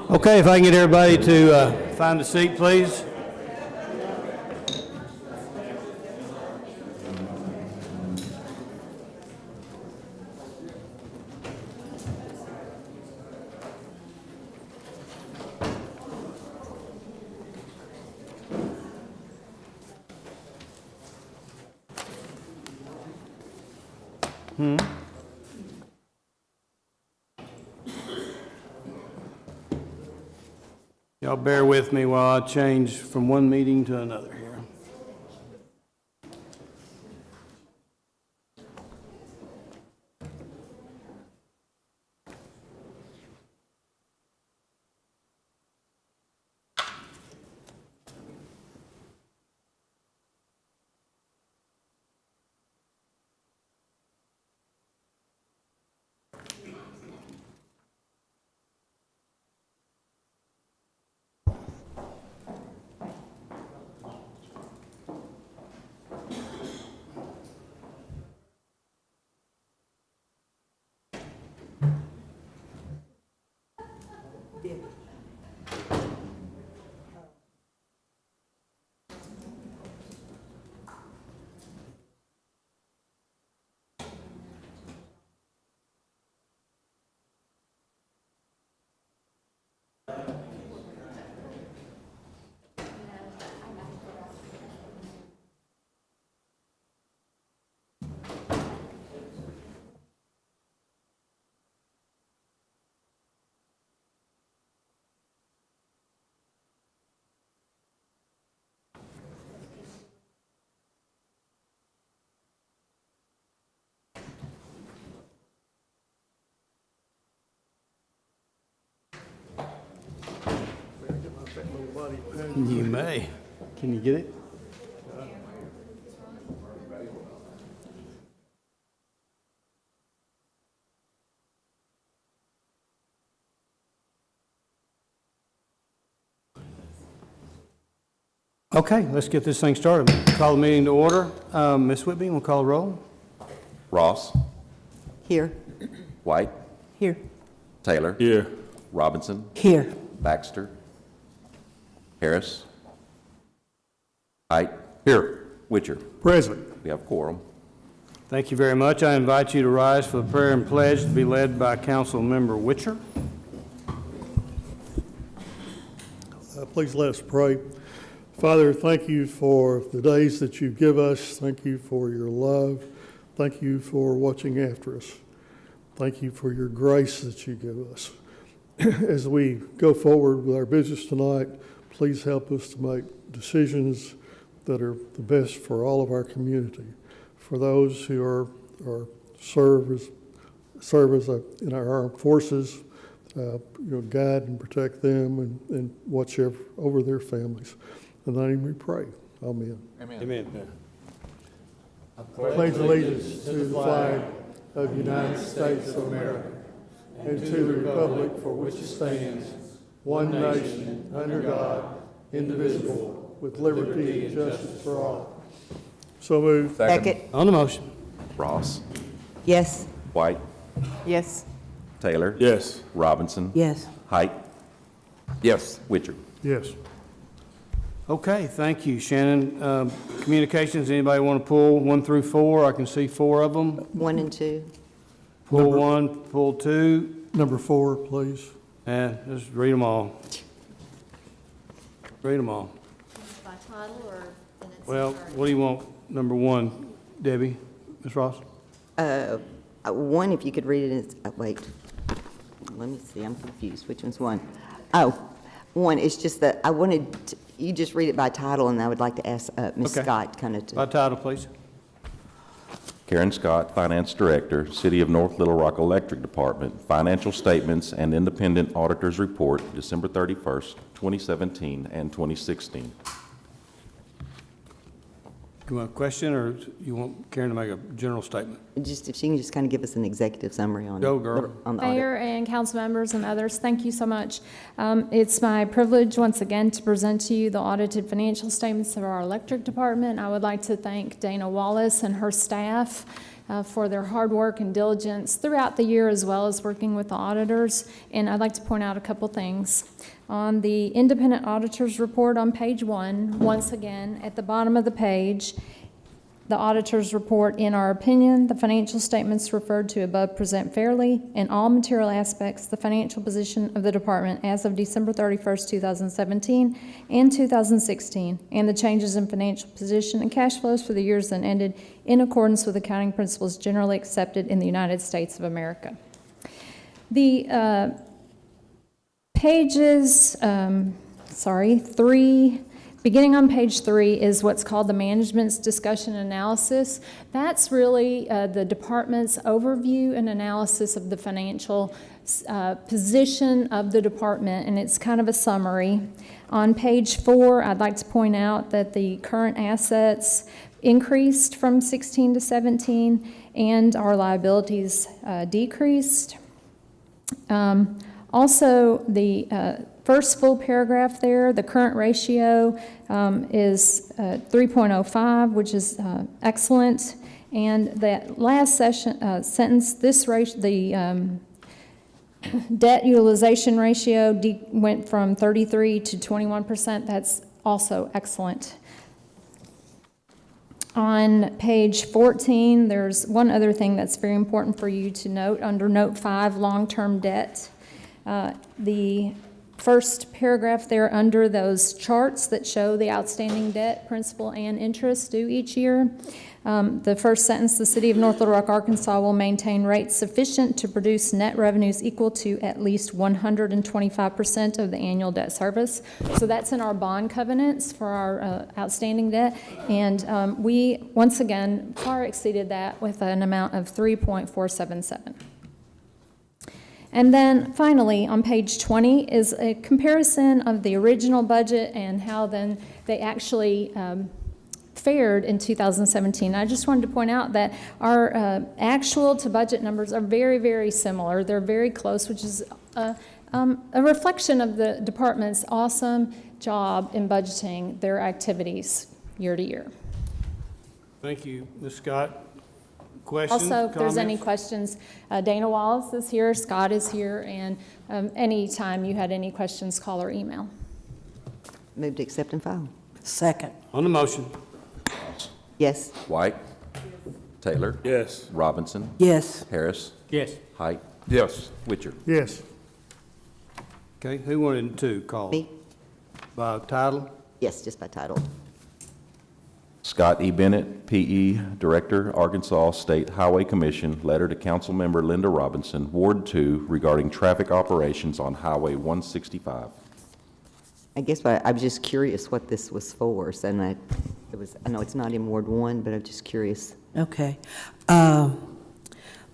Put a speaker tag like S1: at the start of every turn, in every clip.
S1: Okay, if I can get everybody to find a seat, please. Y'all bear with me while I change from one meeting to another here. You may. Can you get it? Okay, let's get this thing started. Call the meeting to order. Ms. Whitby, we'll call a roll.
S2: Ross,
S3: Here.
S2: White,
S3: Here.
S2: Taylor.
S4: Here.
S2: Robinson,
S3: Here.
S2: Baxter, Harris, Height. Here. Witcher.
S4: Present.
S2: We have quorum.
S1: Thank you very much. I invite you to rise for the prayer and pledge to be led by Council Member Witcher.
S5: Please let us pray. Father, thank you for the days that you give us. Thank you for your love. Thank you for watching after us. Thank you for your grace that you give us. As we go forward with our business tonight, please help us to make decisions that are the best for all of our community. For those who serve as in our armed forces, guide and protect them and watch over their families. In the name we pray. Amen.
S1: Amen.
S5: I pledge allegiance to the flag of the United States of America and to the republic for which it stands, one nation, under God, indivisible, with liberty and justice for all. So moved.
S3: Second.
S1: On the motion.
S2: Ross,
S3: Yes.
S2: White,
S3: Yes.
S2: Taylor.
S4: Yes.
S2: Robinson.
S3: Yes.
S2: Height. Yes. Witcher.
S5: Yes.
S1: Okay, thank you, Shannon. Communications, anybody want to pull 1 through 4? I can see 4 of them.
S3: 1 and 2.
S1: Pull 1, pull 2,
S5: Number 4, please.
S1: and just read them all. Read them all.
S6: By title or in its
S1: Well,
S6: entirety?
S1: what do you want? Number 1, Debbie, Ms. Ross?
S3: 1, if you could read it, wait. Let me see, I'm confused. Which one's 1? Oh, 1, it's just that I wanted, you just read it by title, and I would like to ask Ms.
S1: Okay.
S3: Scott kind of
S1: By
S3: to,
S1: title, please.
S2: Karen Scott, Finance Director, City of North Little Rock Electric Department, Financial Statements and Independent Auditors Report, December 31st, 2017 and 2016.
S1: You want a question, or you want Karen to make a general statement?
S3: just, if she can just kind of give us an executive summary on
S1: Go, girl.
S3: on the audit.
S7: Mayor and council members and others, thank you so much. It's my privilege once again to present to you the audited financial statements of our electric department. I would like to thank Dana Wallace and her staff for their hard work and diligence throughout the year, as well as working with the auditors. And I'd like to point out a couple things. On the independent auditor's report on page 1, once again, at the bottom of the page, the auditor's report, in our opinion, the financial statements referred to above present fairly in all material aspects the financial position of the department as of December 31st, 2017 and 2016, and the changes in financial position and cash flows for the years then ended in accordance with accounting principles generally accepted in the United States of America. The beginning on page 3 is what's called the management's discussion analysis. That's really the department's overview and analysis of the financial position of the department, and it's kind of a summary. On page 4, I'd like to point out that the current assets increased from 16 to 17, and our liabilities decreased. Also, the first full paragraph there, the current ratio is 3.05, which is excellent. And that last sentence, the debt utilization ratio went from 33 to 21%. That's also excellent. On page 14, there's one other thing that's very important for you to note under note 5, long-term debt. The first paragraph there under those charts that show the outstanding debt, principal, and interest due each year. The first sentence, the City of North Little Rock, Arkansas will maintain rates sufficient to produce net revenues equal to at least 125% of the annual debt service. So that's in our bond covenants for our outstanding debt. And we, once again, far exceeded that with an amount of 3.477. And then finally, on page 20 is a comparison of the original budget and how then they actually fared in 2017. I just wanted to point out that our actual to budget numbers are very, very similar. They're very close, which is a reflection of the department's awesome job in budgeting their activities year to year.
S1: Thank you, Ms. Scott. Questions,
S7: Also, if there's any
S1: comments?
S7: questions, Dana Wallace is here, Scott is here, and anytime you had any questions, call or email.
S3: Move to accept and file.
S4: Second.
S1: On the motion,
S3: Yes.
S2: White? Taylor?
S8: Yes.
S2: Robinson?
S4: Yes.
S2: Harris?
S1: yes.
S2: Height?
S8: Yes.
S2: Witcher?
S5: Yes.
S1: Okay, who wanted to call?
S3: Me?
S1: By title?
S3: Yes, just by title.
S2: Scott E. Bennett, P.E. Director, Arkansas State Highway Commission, letter to Councilmember Linda Robinson, Ward 2, regarding traffic operations on Highway 165.
S3: I guess I was just curious what this was for, so I know it's not in Ward 1, but I'm just curious.
S4: Okay.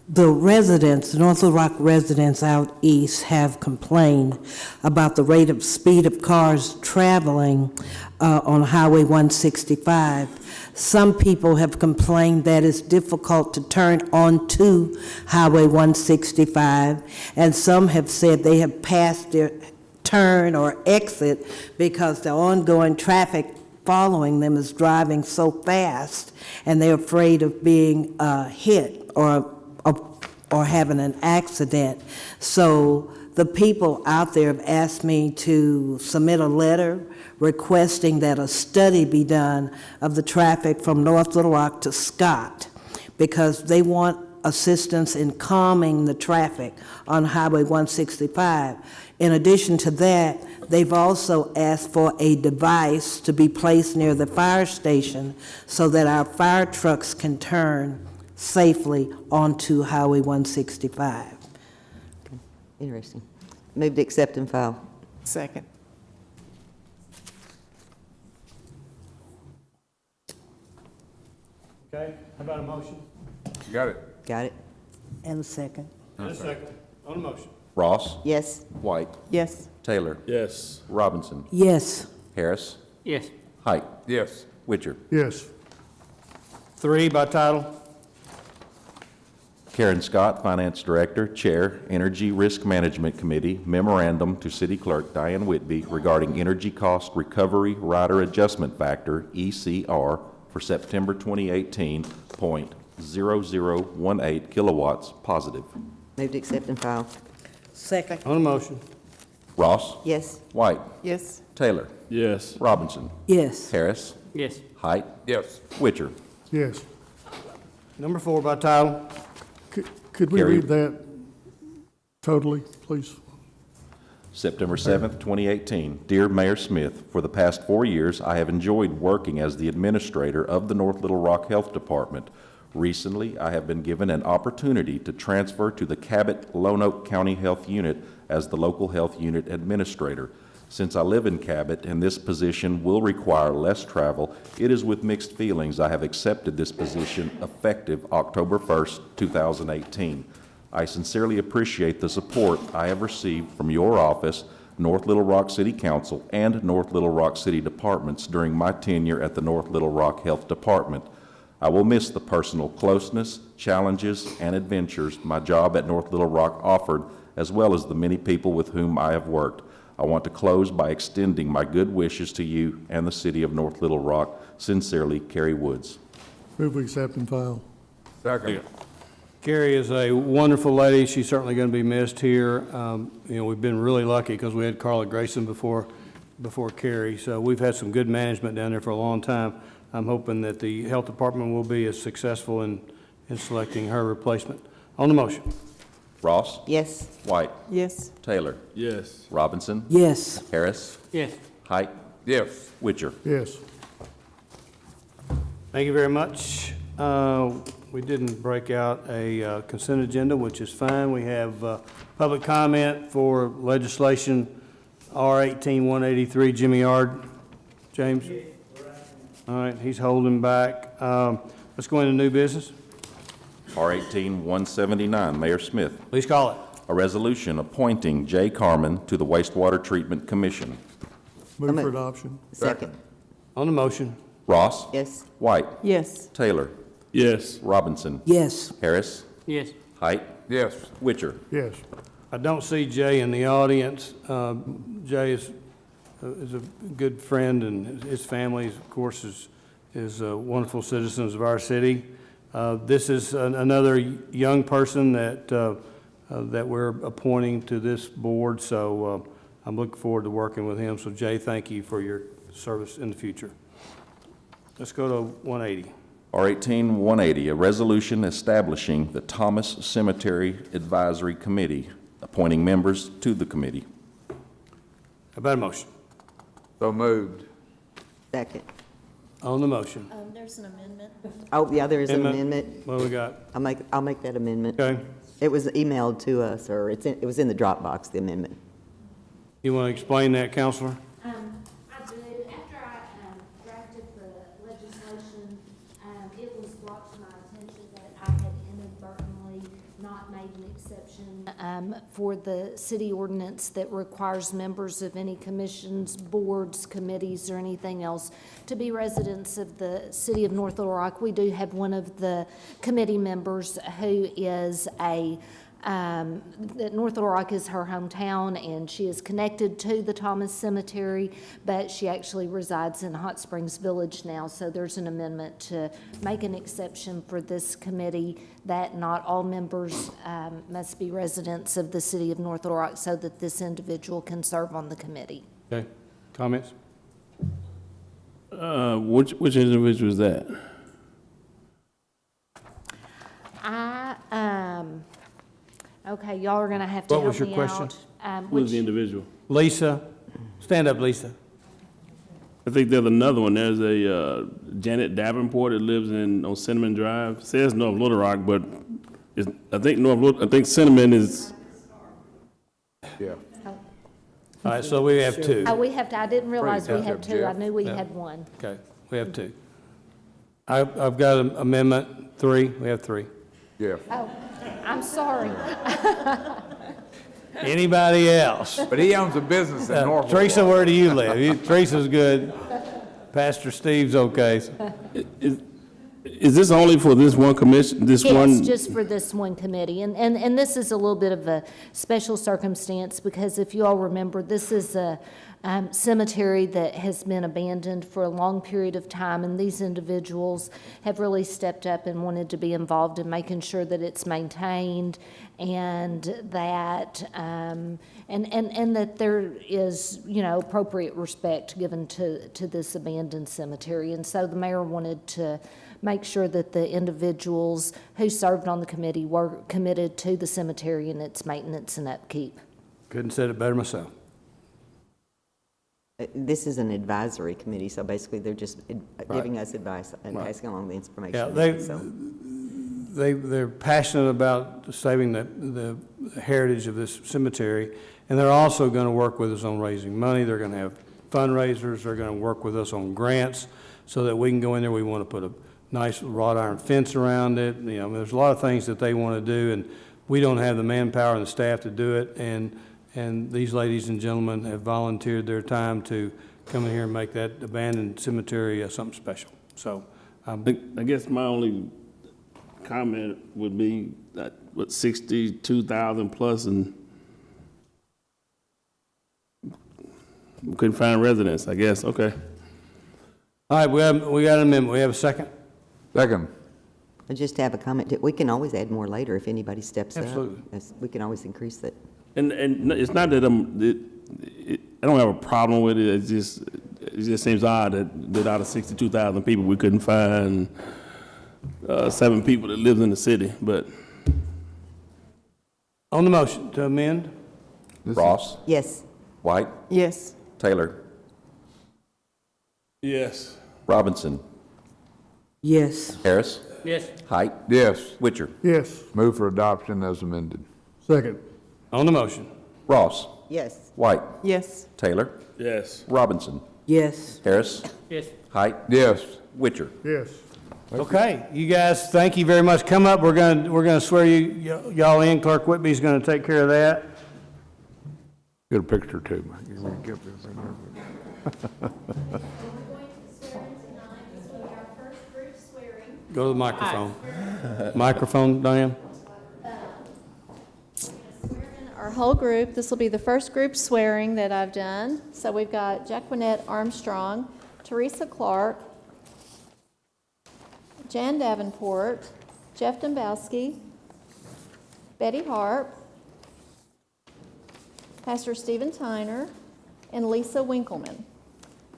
S4: The residents, North Little Rock residents out east have complained about the rate of speed of cars traveling on Highway 165. Some people have complained that it's difficult to turn onto Highway 165, and some have said they have passed their turn or exit because the ongoing traffic following them is driving so fast, and they're afraid of being hit or having an accident. So the people out there have asked me to submit a letter requesting that a study be done of the traffic from North Little Rock to Scott, because they want assistance in calming the traffic on Highway 165. In addition to that, they've also asked for a device to be placed near the fire station so that our fire trucks can turn safely onto Highway 165.
S3: Interesting. Move to accept and file.
S4: Second.
S1: Okay, how about a motion?
S8: Got it.
S3: Got it?
S4: And second.
S1: And a second. On the motion.
S2: Ross?
S3: Yes.
S2: White?
S4: Yes.
S2: Taylor?
S8: Yes.
S2: Robinson?
S4: Yes.
S2: Harris?
S1: Yes.
S2: Height?
S8: Yes.
S2: Witcher?
S5: Yes.
S1: 3 by title?
S2: Karen Scott, Finance Director, Chair, Energy Risk Management Committee, memorandum to City Clerk Diane Whitby regarding Energy Cost Recovery Rider Adjustment Factor, ECR, for September 2018, 0018 kilowatts positive.
S3: Move to accept and file.
S4: Second.
S1: On the motion?
S2: Ross?
S3: Yes.
S2: White?
S8: Yes.
S2: Taylor?
S8: Yes.
S2: Robinson?
S4: Yes.
S2: Harris?
S1: Yes.
S2: Height?
S8: Yes.
S2: Witcher?
S5: Yes.
S1: Number 4 by title.
S5: Could we
S2: Carried.
S5: read that totally, please?
S2: September 7th, 2018. Dear Mayor Smith, for the past 4 years, I have enjoyed working as the administrator of the North Little Rock Health Department. Recently, I have been given an opportunity to transfer to the Cabot-Lonoke County Health Unit as the local health unit administrator. Since I live in Cabot and this position will require less travel, it is with mixed feelings I have accepted this position effective October 1st, 2018. I sincerely appreciate the support I have received from your office, North Little Rock City Council, and North Little Rock City Departments during my tenure at the North Little Rock Health Department. I will miss the personal closeness, challenges, and adventures my job at North Little Rock offered, as well as the many people with whom I have worked. I want to close by extending my good wishes to you and the city of North Little Rock. Sincerely, Carrie Woods.
S5: Move we accept and file.
S8: Second.
S1: Carrie is a wonderful lady. She's certainly going to be missed here. We've been really lucky because we had Carla Grayson before Carrie. So we've had some good management down there for a long time. I'm hoping that the health department will be as successful in selecting her replacement. On the motion?
S2: Ross?
S3: Yes.
S2: White?
S8: Yes.
S2: Taylor?
S8: Yes.
S2: Robinson?
S4: Yes.
S1: Yes.
S2: Height?
S8: Yes.
S2: Witcher?
S5: Yes.
S1: Thank you very much. We didn't break out a consent agenda, which is fine. We have public comment for legislation R-18-183, Jimmy Yard. James? All right, he's holding back. Let's go into new business.
S2: R-18-179, Mayor Smith.
S1: Please call it.
S2: A resolution appointing Jay Carmen to the Wastewater Treatment Commission.
S5: Move
S3: mo-
S5: for adoption.
S3: Second.
S1: On the motion?
S2: Ross?
S3: Yes.
S2: White?
S8: Yes.
S2: Taylor?
S8: Yes.
S2: Robinson?
S4: Yes.
S2: Harris?
S1: Yes.
S2: Height?
S8: Yes.
S2: Witcher?
S5: Yes.
S1: I don't see Jay in the audience. Jay is a good friend, and his family, of course, is wonderful citizens of our city. This is another young person that we're appointing to this board, so I'm looking forward to working with him. So Jay, thank you for your service in the future. Let's go to 180.
S2: R-18-180, a resolution establishing the Thomas Cemetery Advisory Committee, appointing members to the committee.
S1: How about a motion?
S8: So moved.
S3: Second.
S1: On the motion.
S6: There's an amendment.
S3: Oh, yeah, there is an
S1: Amendment.
S3: amendment.
S1: What do we got?
S3: I'll make that amendment.
S1: Okay.
S3: It was emailed to us, or it was in the Dropbox, the amendment.
S1: You want to explain that, Counselor?
S9: I do. After I drafted the legislation, it was brought to my attention that I had inadvertently not made an exception for the city ordinance that requires members of any commissions, boards, committees, or anything else to be residents of the city of North Little Rock. We do have one of the committee members who is that North Little Rock is her hometown, and she is connected to the Thomas Cemetery, but she actually resides in Hot Springs Village now. So there's an amendment to make an exception for this committee that not all members must be residents of the city of North Little Rock, so that this individual can serve on the committee.
S1: Okay. Comments?
S10: Which individual is that?
S9: Okay, y'all are gonna have to
S1: What was
S9: help
S1: your
S9: me
S1: question?
S9: out.
S10: Who is the individual?
S1: Lisa? Stand up, Lisa.
S10: I think there's another one. There's a Janet Davenport that lives on Cinnamon Drive. It says North Little Rock, but I think Cinnamon is.
S8: Yeah.
S1: All right, so we have two.
S9: Oh, we have to, I didn't realize we
S8: Jeff.
S9: had two. I knew we
S1: Yeah.
S9: had one.
S1: Okay, we have two. I've got an amendment 3. We have 3.
S8: Yeah.
S9: Oh, I'm sorry.
S1: Anybody else?
S8: But he owns a business in Norfolk.
S1: Teresa, where do you live? Teresa's good. Pastor Steve's okay.
S10: Is Is this only for this one commission, this one?
S9: Yes, just for this one committee. And this is a little bit of a special circumstance, because if you all remember, this is a cemetery that has been abandoned for a long period of time, and these individuals have really stepped up and wanted to be involved in making sure that it's maintained, and that, and that there is, you know, appropriate respect given to this abandoned cemetery. And so the mayor wanted to make sure that the individuals who served on the committee were committed to the cemetery and its maintenance and upkeep.
S1: Couldn't said it better myself.
S3: This is an advisory committee, so basically they're just giving us advice and
S1: Right.
S3: passing along the information.
S1: Yeah,
S3: so.
S1: they're passionate about saving the heritage of this cemetery, and they're also going to work with us on raising money. They're going to have fundraisers. They're going to work with us on grants so that we can go in there. We want to put a nice wrought iron fence around it. You know, there's a lot of things that they want to do, and we don't have the manpower and the staff to do it. And these ladies and gentlemen have volunteered their time to come in here and make that abandoned cemetery something special. So,
S10: I guess my only comment would be that, what, 62,000 plus, and we couldn't find residents, I guess, okay.
S1: all right, we got an amendment. We have a second?
S8: Second.
S3: I just have a comment. We can always add more later if anybody steps up.
S1: Absolutely.
S3: We can always increase that.
S10: And it's not that I don't have a problem with it, it just seems odd that out of 62,000 people, we couldn't find 7 people that lives in the city, but.
S1: On the motion to amend?
S2: Ross,
S3: Yes.
S2: White,
S4: Yes.
S2: Taylor,
S10: Yes.
S2: Robinson,
S4: Yes.
S2: Harris,
S1: Yes.
S2: Height,
S8: Yes.
S2: Witcher.
S5: Yes.
S8: Move for adoption as amended.
S5: Second.
S1: On the motion?
S2: Ross,
S3: Yes.
S2: White,
S4: Yes.
S2: Taylor,
S10: Yes.
S2: Robinson,
S4: Yes.
S2: Harris,
S1: Yes.
S2: Height,
S8: Yes.
S2: Witcher.
S5: Yes.
S1: Okay, you guys, thank you very much. Come up, we're gonna swear y'all in. Clerk Whitby's gonna take care of that.
S8: Get a picture too.
S6: We're going to swear in tonight. This will be our first group swearing.
S1: Go to the microphone. Microphone, Diane?
S6: Swear in our whole group. This will be the first group swearing that I've done. So we've got Jacquinette Armstrong, Teresa Clark, Jan Davenport, Jeff Dombowski, Betty Harp, Pastor Stephen Tyner, and Lisa Winkleman.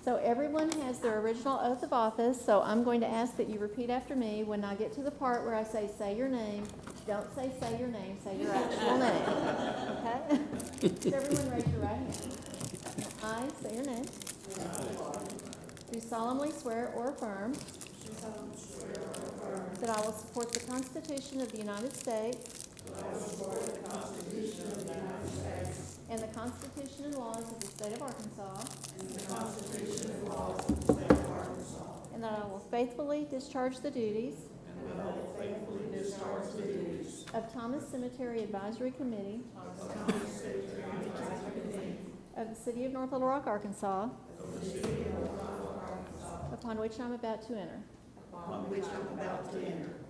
S6: So everyone has their original oath of office, so I'm going to ask that you repeat after me. When I get to the part where I say your name, don't say your name, say your actual name. Okay? So everyone raise your right hand. I, say your name. Do solemnly swear or affirm that I will support the Constitution of the United States and the Constitution and laws of the State of Arkansas. And that I will faithfully discharge the duties of Thomas Cemetery Advisory Committee of the City of North Little Rock, Arkansas, upon which I'm about to enter.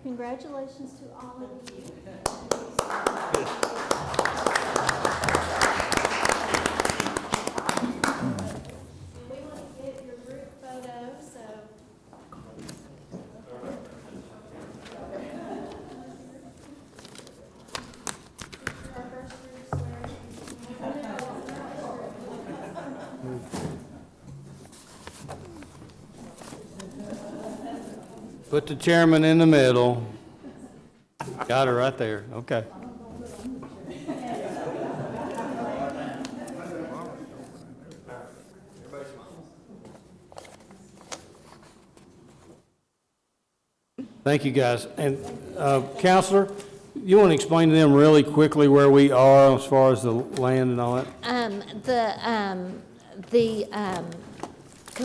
S6: Congratulations to all of you. We want to get your group photo, so. Our first group swearing.
S1: Put the chairman in the middle. Got her right there, okay. Thank you, guys. And Counselor, you want to explain to them really quickly where we are as far as the land and all that?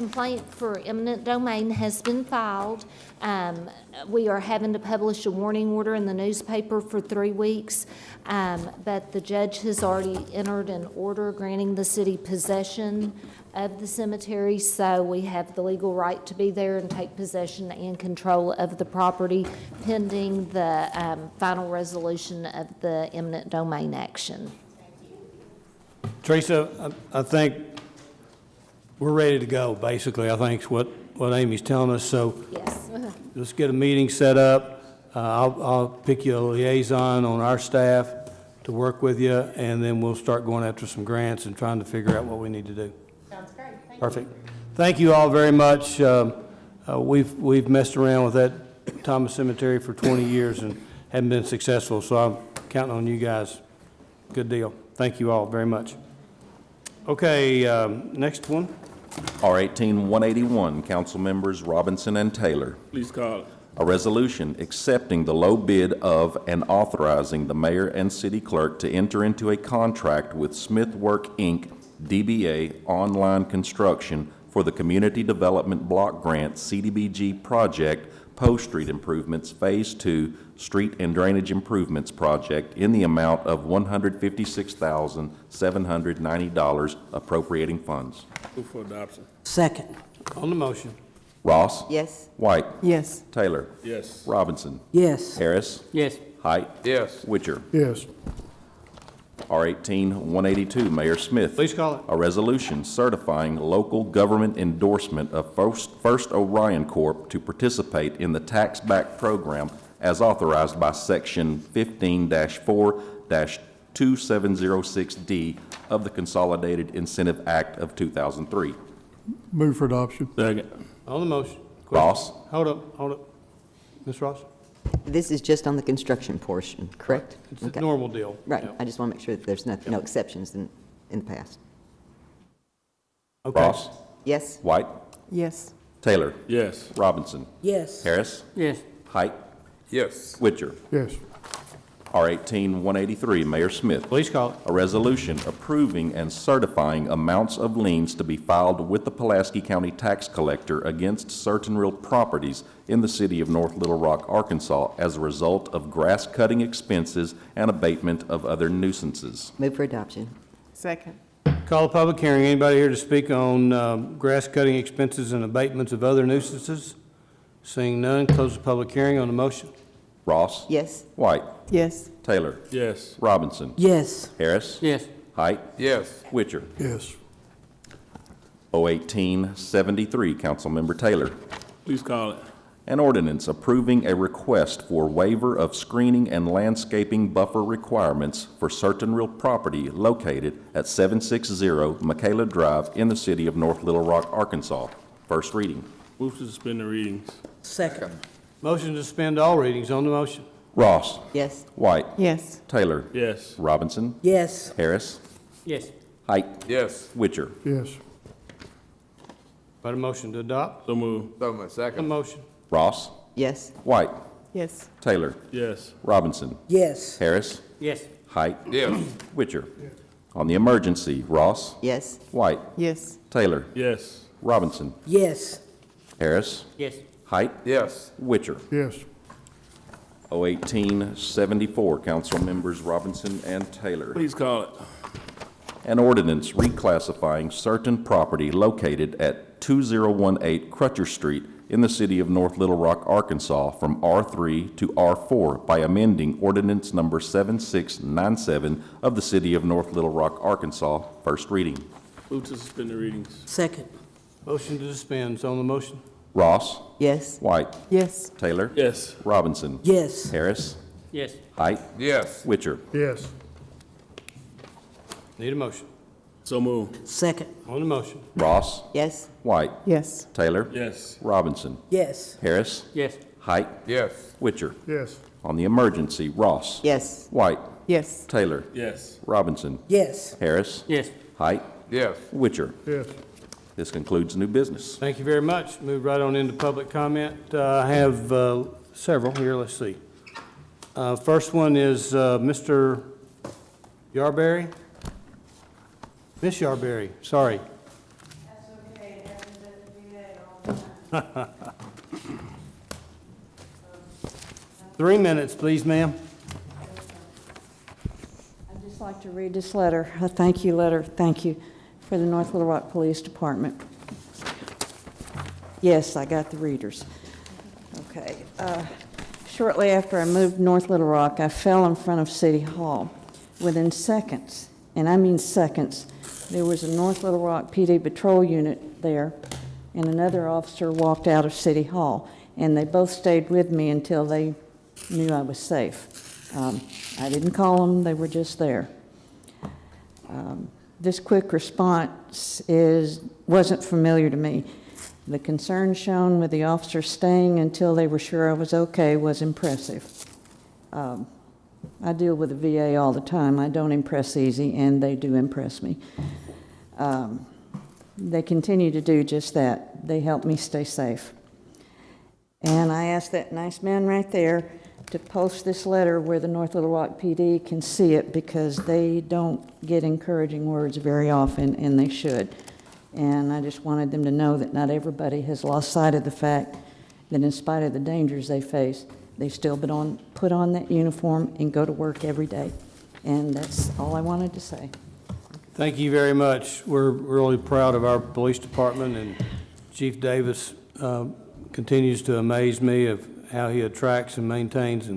S9: complaint for eminent domain has been filed. We are having to publish a warning order in the newspaper for 3 weeks, but the judge has already entered an order granting the city possession of the cemetery, so we have the legal right to be there and take possession and control of the property pending the final resolution of the eminent domain action.
S1: Teresa, I think we're ready to go, basically, I think is what Amy's telling us, so
S9: Yes.
S1: let's get a meeting set up. I'll pick you a liaison on our staff to work with you, and then we'll start going after some grants and trying to figure out what we need to do.
S6: Sounds great. Thank you.
S1: Perfect. Thank you all very much. We've messed around with that Thomas Cemetery for 20 years and haven't been successful, so I'm counting on you guys. Good deal. Thank you all very much. Okay, next one.
S2: R-18-181, council members Robinson and Taylor.
S10: Please call it.
S2: A resolution accepting the low bid of and authorizing the mayor and city clerk to enter into a contract with Smith Work, Inc., DBA Online Construction for the Community Development Block Grant CDBG project Post Street Improvements Phase 2 Street and Drainage Improvements Project in the amount of $156,790 appropriating funds.
S10: Move for adoption.
S4: Second.
S1: On the motion.
S2: Ross?
S3: Yes.
S2: White?
S4: Yes.
S2: Taylor?
S10: Yes.
S2: Robinson?
S4: Yes.
S2: Harris?
S1: Yes.
S2: Height?
S8: Yes.
S2: Witcher?
S5: Yes.
S2: R-18-182, Mayor Smith.
S1: Please call it.
S2: A resolution certifying local government endorsement of First Orion Corp. to participate in the tax back program as authorized by Section 15-4-2706D of the Consolidated Incentive Act of 2003.
S5: Move for adoption.
S10: Second.
S1: On the motion.
S2: Ross?
S1: Hold up. Ms. Ross?
S3: This is just on the construction portion, correct?
S1: It's a
S3: Okay.
S1: normal deal.
S3: Right,
S1: Yeah.
S3: I just want to make sure that there's no exceptions in the past.
S1: Okay.
S2: Ross?
S3: Yes?
S2: White?
S4: Yes.
S2: Taylor?
S10: Yes.
S2: Robinson?
S4: Yes.
S2: Harris?
S1: Yes.
S2: Height?
S8: Yes.
S2: Witcher?
S5: Yes.
S2: R-18-183, Mayor Smith.
S1: Please call it.
S2: A resolution approving and certifying amounts of liens to be filed with the Pulaski County Tax Collector against certain real properties in the city of North Little Rock, Arkansas, as a result of grass cutting expenses and abatement of other nuisances.
S3: Move for adoption.
S4: Second.
S1: Call a public hearing. Anybody here to speak on grass cutting expenses and abatements of other nuisances? Seeing none, close the public hearing on the motion.
S2: Ross?
S3: Yes?
S2: White?
S4: Yes.
S2: Taylor?
S10: Yes.
S2: Robinson?
S4: Yes.
S1: Yes.
S2: Harris? Height?
S8: Yes.
S2: Witcher?
S5: Yes.
S2: 018-73, Councilmember Taylor.
S10: Please call it.
S2: An ordinance approving a request for waiver of screening and landscaping buffer requirements for certain real property located at 760 Michaela Drive in the city of North Little Rock, Arkansas. First reading.
S10: Move to suspend the readings.
S4: Second.
S1: Motion to suspend all readings on the motion.
S2: Ross?
S3: Yes?
S2: White?
S4: Yes.
S2: Taylor?
S10: Yes.
S2: Robinson?
S4: Yes.
S2: Harris?
S1: Yes.
S2: Height?
S8: Yes.
S2: Witcher?
S5: Yes.
S1: Got a motion to adopt?
S10: So move.
S8: So moved.
S1: A
S8: Second.
S1: motion.
S2: Ross?
S3: Yes?
S2: White?
S4: Yes.
S2: Taylor?
S10: Yes.
S2: Robinson?
S4: Yes.
S2: Harris?
S1: Yes.
S2: Height?
S8: Yes.
S2: Witcher? On the emergency, Ross?
S3: Yes?
S2: White?
S4: Yes.
S2: Taylor?
S10: Yes.
S2: Robinson?
S4: Yes.
S2: Harris?
S1: Yes.
S2: Height?
S8: Yes.
S2: Witcher?
S5: Yes.
S2: 018-74, council members Robinson and Taylor.
S10: Please call it.
S2: An ordinance reclassifying certain property located at 2018 Crutcher Street in the city of North Little Rock, Arkansas from R3 to R4 by amending ordinance number 7697 of the city of North Little Rock, Arkansas. First reading.
S10: Move to suspend the readings.
S4: Second.
S1: Motion to suspend is on the motion.
S2: Ross?
S3: Yes?
S2: White?
S4: Yes.
S2: Taylor?
S10: Yes.
S2: Robinson?
S4: Yes.
S2: Harris?
S1: Yes.
S2: Height?
S8: Yes.
S2: Witcher?
S5: Yes.
S1: Need a motion.
S10: So move.
S4: Second.
S1: On the motion.
S2: Ross?
S3: Yes?
S2: White?
S4: Yes.
S2: Taylor?
S10: Yes.
S2: Robinson?
S4: Yes.
S2: Harris?
S1: Yes.
S2: Height?
S8: Yes.
S2: Witcher?
S5: Yes.
S2: On the emergency, Ross?
S3: Yes?
S2: White?
S4: Yes.
S2: Taylor?
S10: Yes.
S2: Robinson?
S4: Yes.
S2: Harris?
S1: Yes.
S2: Height?
S8: Yes.
S2: Witcher?
S5: Yes.
S2: This concludes new business.
S1: Thank you very much. Move right on into public comment. I have several here. Let's see. First one is Mr. Yarberry. Miss Yarberry, sorry.
S11: That's okay,
S1: 3 minutes, please, ma'am.
S11: I'd just like to read this letter, a thank you letter, thank you, for the North Little Rock Police Department. Yes, I got the readers. Okay. Shortly after I moved to North Little Rock, I fell in front of City Hall. Within seconds, and I mean seconds, there was a North Little Rock PD patrol unit there, and another officer walked out of City Hall, and they both stayed with me until they knew I was safe. I didn't call them, they were just there. This quick response wasn't familiar to me. The concern shown with the officers staying until they were sure I was okay was impressive. I deal with the VA all the time. I don't impress easy, and they do impress me. They continue to do just that. They help me stay safe. And I asked that nice man right there to post this letter where the North Little Rock PD can see it, because they don't get encouraging words very often, and they should. And I just wanted them to know that not everybody has lost sight of the fact that in spite of the dangers they face, they still put on that uniform and go to work every day. And that's all I wanted to say.
S1: Thank you very much. We're really proud of our police department, and Chief Davis continues to amaze me of how he attracts and maintains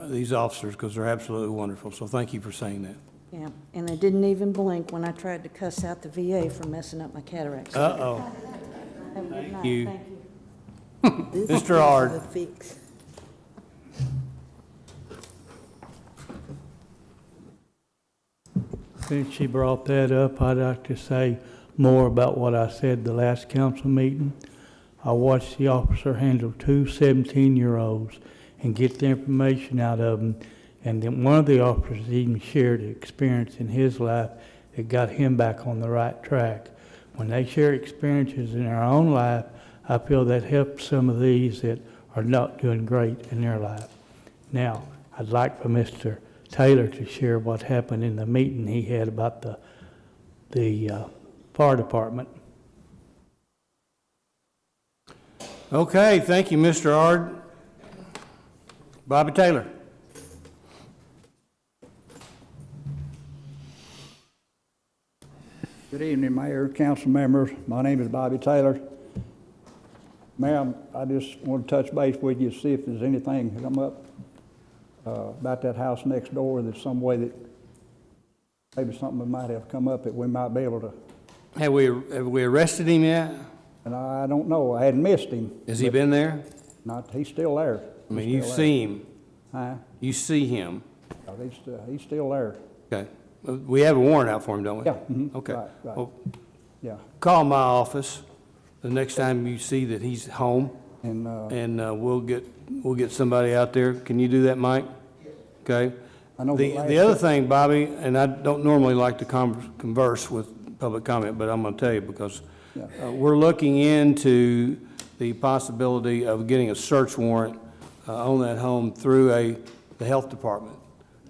S1: these officers, because they're absolutely wonderful. So thank you for saying that.
S11: Yeah, and they didn't even blink when I tried to cuss out the VA for messing up my cataracts.
S1: Uh-oh.
S11: Have a good night.
S1: you.
S11: Thank you.
S1: Mr. Ard.
S12: Since she brought that up, I'd like to say more about what I said the last council meeting. I watched the officer handle two 17-year-olds and get the information out of them. And then one of the officers even shared an experience in his life that got him back on the right track. When they share experiences in their own life, I feel that helps some of these that are not doing great in their life. Now, I'd like for Mr. Taylor to share what happened in the meeting he had about the fire department.
S1: Okay, thank you, Mr. Ard. Bobby Taylor.
S13: Good evening, Mayor, council members. My name is Bobby Taylor. Ma'am, I just want to touch base with you, see if there's anything come up about that house next door. There's some way that maybe something might have come up that we might be able to.
S1: Have we arrested him yet?
S13: And I don't know. I hadn't missed him.
S1: Has he been there?
S13: Not. He's still there.
S1: I mean, you see him.
S13: Huh?
S1: You see him.
S13: He's still there.
S1: Okay. We have a warrant out for him, don't we?
S13: Yeah. Mhm.
S1: Okay.
S13: Right.
S1: Well,
S13: Yeah.
S1: call my office the next time you see that he's home,
S13: And
S1: we'll get somebody out there. Can you do that, Mike? Okay.
S13: I know
S1: The other thing, Bobby, and I don't normally like to converse with public comment, but I'm going to tell you because we're looking into the possibility of getting a search warrant on that home through the health department.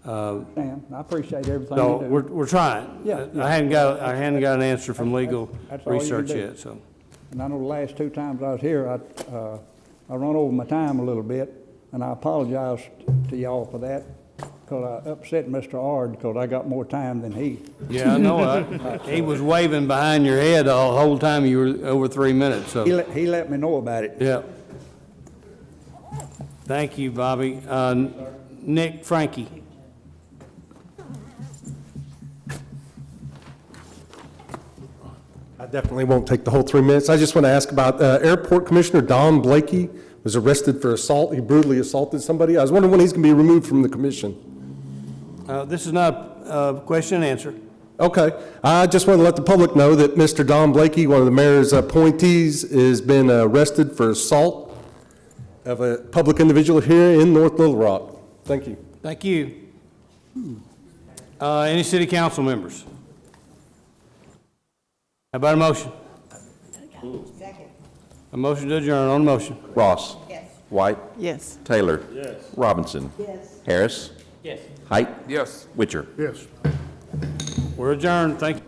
S13: Sam, I appreciate everything
S1: So
S13: you do.
S1: we're trying.
S13: Yeah.
S1: I hadn't got an answer from legal
S13: That's all you can
S1: research
S13: do.
S1: yet, so.
S13: And I know the last two times I was here, I run over my time a little bit, and I apologize to y'all for that, because I upset Mr. Ard, because I got more time than he.
S1: Yeah, I know. He was waving behind your head the whole time you were over 3 minutes, so.
S13: He let me know about it.
S1: Yeah. Thank you, Bobby. Nick Frankie.
S14: I definitely won't take the whole 3 minutes. I just want to ask about Airport Commissioner Don Blakey was arrested for assault. He brutally assaulted somebody. I was wondering when he's going to be removed from the commission.
S1: This is not a question and answer.
S14: Okay. I just want to let the public know that Mr. Don Blakey, one of the mayor's appointees, has been arrested for assault of a public individual here in North Little Rock. Thank you.
S1: Thank you. Any city council members? How about a motion?
S3: Second.
S1: A motion to adjourn on motion.
S2: Ross.
S3: Yes.
S2: White.
S11: Yes.
S2: Taylor. Yes. Robinson.
S3: Yes.
S2: Harris.
S8: Yes.
S2: Height.
S8: Yes.
S2: Witcher.
S5: Yes.
S1: We're adjourned. Thank you.